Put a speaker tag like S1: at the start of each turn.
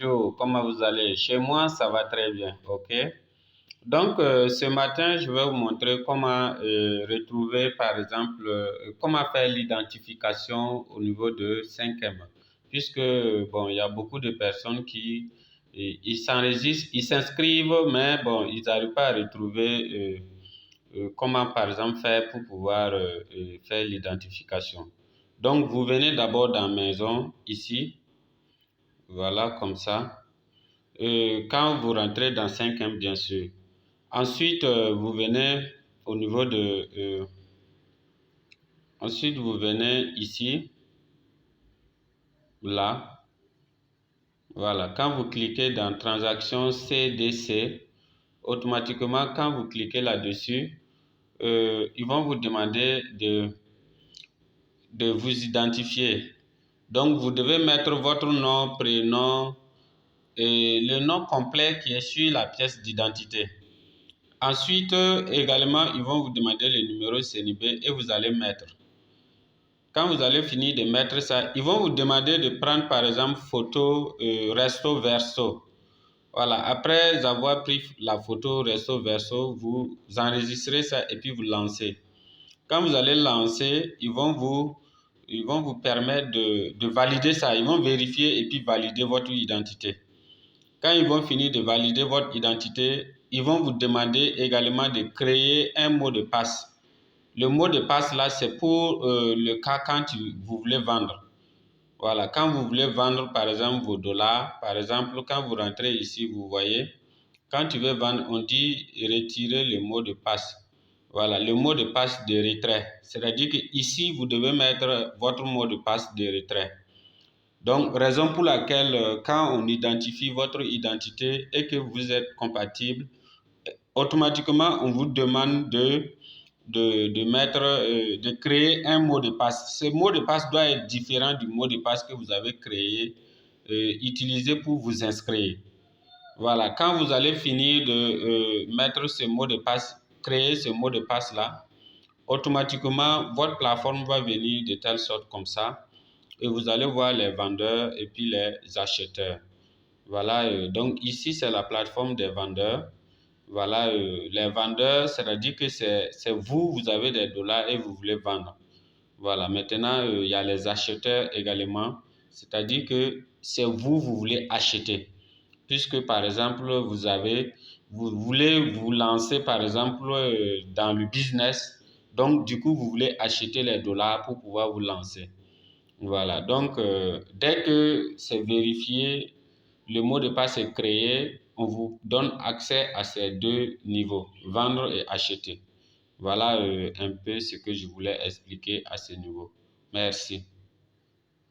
S1: Bonjour, comment vous allez? Chez moi, ça va très bien, ok? Donc, ce matin, je vais vous montrer comment retrouver, par exemple, comment faire l'identification au niveau de 5M. Puisque, bon, il y a beaucoup de personnes qui ils s'enregistrent, ils s'inscrivent, mais bon, ils n'arrivent pas à retrouver comment, par exemple, faire pour pouvoir faire l'identification. Donc, vous venez d'abord dans Maison, ici, voilà, comme ça. Quand vous rentrez dans 5M, bien sûr. Ensuite, vous venez au niveau de... ensuite, vous venez ici, là. Voilà. Quand vous cliquez dans Transaction CDC, automatiquement, quand vous cliquez là-dessus, ils vont vous demander de vous identifier. Donc, vous devez mettre votre nom, prénom et le nom complet qui est sur la pièce d'identité. Ensuite, également, ils vont vous demander le numéro CNIB et vous allez mettre. Quand vous allez finir de mettre ça, ils vont vous demander de prendre par exemple photo recto verso. Voilà, après avoir pris la photo recto verso, vous enregistrez ça et puis vous lancez. Quand vous allez lancer, ils vont vous permettre de valider ça. Ils vont vérifier et puis valider votre identité. Quand ils vont finir de valider votre identité, ils vont vous demander également de créer un mot de passe. Le mot de passe là, c'est pour le cas quand vous voulez vendre. Voilà, quand vous voulez vendre par exemple vos dollars, par exemple, quand vous rentrez ici, vous voyez, quand tu veux vendre, on dit retirer le mot de passe. Voilà, le mot de passe de retrait. C'est-à-dire que ici, vous devez mettre votre mot de passe de retrait. Donc, raison pour laquelle, quand on identifie votre identité et que vous êtes compatible, automatiquement, on vous demande de mettre, de créer un mot de passe. Ce mot de passe doit être différent du mot de passe que vous avez créé, utilisé pour vous inscrire. Voilà, quand vous allez finir de mettre ce mot de passe, créer ce mot de passe-là, automatiquement, votre plateforme va venir de telle sorte comme ça et vous allez voir les vendeurs et puis les acheteurs. Voilà, donc ici, c'est la plateforme des vendeurs. Voilà, les vendeurs, c'est-à-dire que c'est vous, vous avez des dollars et vous voulez vendre. Voilà, maintenant, il y a les acheteurs également, c'est-à-dire que c'est vous, vous voulez acheter. Puisque, par exemple, vous voulez vous lancer, par exemple, dans le business. Donc, du coup, vous voulez acheter les dollars pour pouvoir vous lancer. Voilà, donc dès que c'est vérifié, le mot de passe est créé, on vous donne accès à ces deux niveaux, vendre et acheter. Voilà un peu ce que je voulais expliquer à ce niveau. Merci.